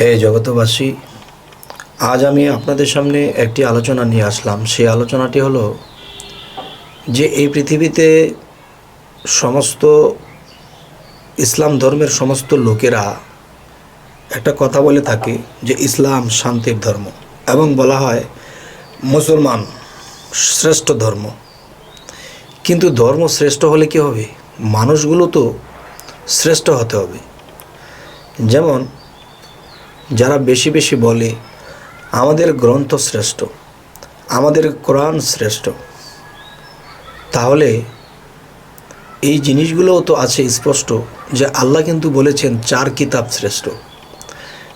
হে জগতবাসী, আজ আমি আপনাদের সামনে একটি আলোচনা নিয়ে আসলাম। সেই আলোচনাটি হলো যে এই পৃথিবীতে সমস্ত ইসলাম ধর্মের সমস্ত লোকেরা একটা কথা বলে থাকে যে ইসলাম শান্তির ধর্ম, এবং বলা হয় মুসলমান শ্রেষ্ঠ ধর্ম। কিন্তু ধর্ম শ্রেষ্ঠ হলে কী হবে? মানুষগুলো তো শ্রেষ্ঠ হতে হবে। যেমন যারা বেশি বেশি বলে আমাদের গ্রন্থ শ্রেষ্ঠ, আমাদের কোরআন শ্রেষ্ঠ, তাহলে এই জিনিসগুলোও তো আছে স্পষ্ট যে আল্লাহ কিন্তু বলেছেন 4 কিতাব শ্রেষ্ঠ।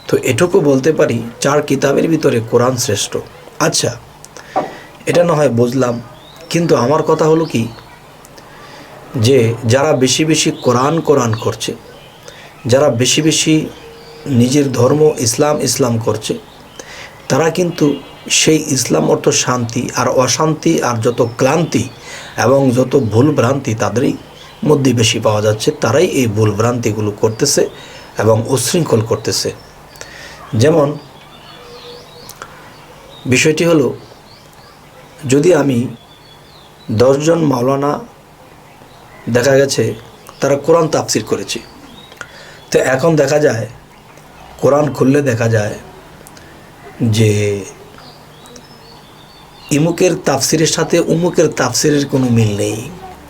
তো এটুকু বলতে পারি 4 কিতাবের ভিতরে কোরআন শ্রেষ্ঠ। আচ্ছা, এটা না হয় বুঝলাম, কিন্তু আমার কথা হলো কি, যে যারা বেশি বেশি কোরআন করছে, যারা বেশি বেশি নিজের ধর্ম ইসলাম করছে, তারা কিন্তু সেই ইসলাম অর্থ শান্তি, আর অশান্তি আর যত ক্লান্তি এবং যত ভুল ভ্রান্তি তাদেরই মধ্যে বেশি পাওয়া যাচ্ছে। তারাই এই ভুল ভ্রান্তিগুলো করতেছে এবং উচ্ছৃঙ্খল করতেছে। যেমন বিষয়টি হলো, যদি আমি 10 জন মাওলানা দেখা গেছে তারা কোরআন তাফসির করেছে, তো এখন দেখা যায় কোরআন খুললে দেখা যায় যে ইমুকের তাফসিরের সাথে উমুকের তাফসিরের কোনো মিল নেই,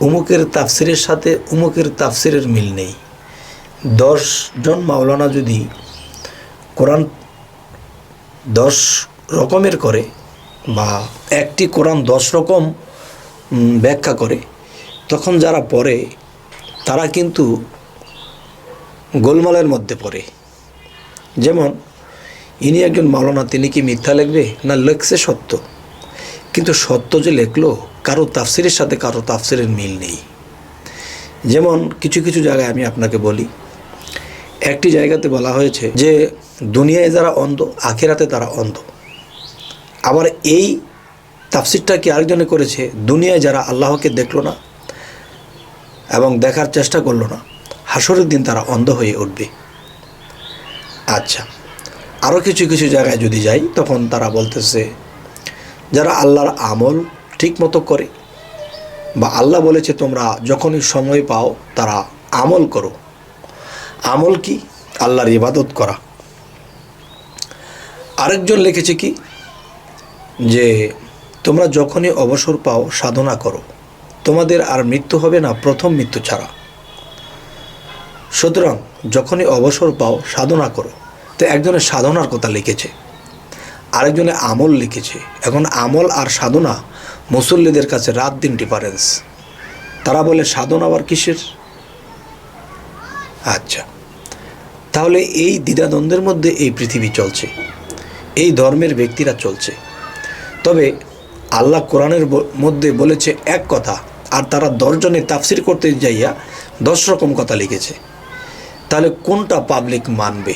উমুকের তাফসিরের সাথে উমুকের তাফসিরের মিল নেই। 10 জন মাওলানা যদি কোরআন 10 রকমের করে, বা একটি কোরআন 10 রকম ব্যাখ্যা করে, তখন যারা পড়ে তারা কিন্তু গোলমালের মধ্যে পড়ে। যেমন ইনি একজন মাওলানা, তিনি কি মিথ্যা লিখবে? না, লেখছে সত্য, কিন্তু সত্য যে লেখলো কারো তাফসিরের সাথে কারো তাফসিরের মিল নেই। যেমন কিছু কিছু জায়গায় আমি আপনাকে বলি, একটি জায়গাতে বলা হয়েছে যে দুনিয়ায় যারা অন্ধ, আখিরাতে তারা অন্ধ। আবার এই তাফসিরটা কি আরেকজনে করেছে, দুনিয়ায় যারা আল্লাহকে দেখলো না এবং দেখার চেষ্টা করলো না, হাসরের দিন তারা অন্ধ হয়ে উঠবে। আচ্ছা, আরও কিছু কিছু জায়গায় যদি যাই, তখন তারা বলতেছে যারা আল্লাহর আমল ঠিক মতো করে, বা আল্লাহ বলেছে তোমরা যখনই সময় পাও তারা আমল করো। আমল কি? আল্লাহর ইবাদত করা। আরেকজন লিখেছে কি, যে তোমরা যখনই অবসর পাও সাধনা করো, তোমাদের আর মৃত্যু হবে না প্রথম মৃত্যু ছাড়া। সুতরাং যখনই অবসর পাও সাধনা করো। তো একজনে সাধনার কথা লিখেছে, আরেকজনে আমল লিখেছে। এখন আমল আর সাধনা মুসল্লিদের কাছে রাত দিন ডিফারেন্স। তারা বলে সাধনা আবার কিসের? আচ্ছা, তাহলে এই দ্বিধাদ্বন্দ্বের মধ্যে এই পৃথিবী চলছে, এই ধর্মের ব্যক্তিরা চলছে। তবে আল্লাহ কোরআনের মধ্যে বলেছে এক কথা, আর তারা 10 জনে তাফসির করতে যাইয়া 10 রকম কথা লিখেছে। তাহলে কোনটা পাবলিক মানবে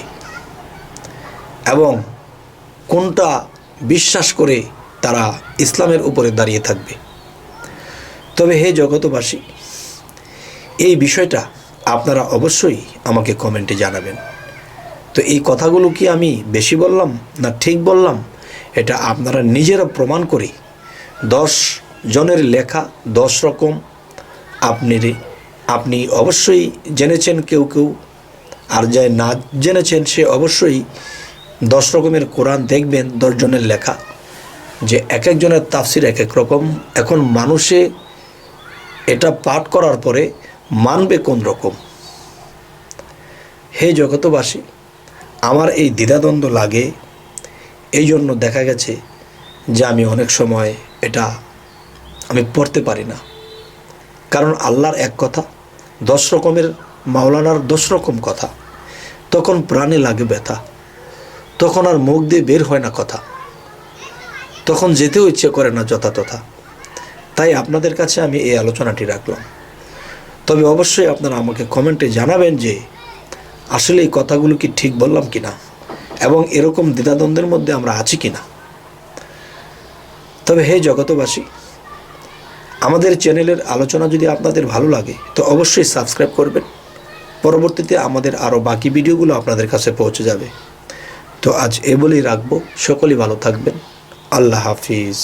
এবং কোনটা বিশ্বাস করে তারা ইসলামের উপরে দাঁড়িয়ে থাকবে? তবে হে জগতবাসী, এই বিষয়টা আপনারা অবশ্যই আমাকে কমেন্টে জানাবেন। তো এই কথাগুলো কি আমি বেশি বললাম না ঠিক বললাম, এটা আপনারা নিজেরা প্রমাণ করে 10 জনের লেখা 10 রকম আপনি অবশ্যই জেনেছেন কেউ কেউ, আর যে না জেনেছেন সে অবশ্যই 10 রকমের কোরআন দেখবেন 10 জনের লেখা, যে এক একজনের তাফসির এক এক রকম। এখন মানুষে এটা পাঠ করার পরে মানবে কোন রকম? হে জগতবাসী, আমার এই দ্বিধাদ্বন্দ্ব লাগে, এই জন্য দেখা গেছে যে আমি অনেক সময় এটা আমি পড়তে পারি না। কারণ আল্লাহর এক কথা, 10 রকমের মাওলানার 10 রকম কথা, তখন প্রাণে লাগে ব্যথা, তখন আর মুখ দিয়ে বের হয় না কথা, তখন যেতেও ইচ্ছে করে না যথাতথা। তাই আপনাদের কাছে আমি এই আলোচনাটি রাখলাম। তবে অবশ্যই আপনারা আমাকে কমেন্টে জানাবেন যে আসলে এই কথাগুলো কি ঠিক বললাম কিনা, এবং এরকম দ্বিধাদ্বন্দ্বের মধ্যে আমরা আছি কিনা। তবে হে জগতবাসী, আমাদের চ্যানেলের আলোচনা যদি আপনাদের ভালো লাগে তো অবশ্যই সাবস্ক্রাইব করবেন। পরবর্তীতে আমাদের আরও বাকি ভিডিওগুলো আপনাদের কাছে পৌঁছে যাবে। তো আজ এ বলেই রাখবো, সকলেই ভালো থাকবেন। আল্লাহ হাফিজ।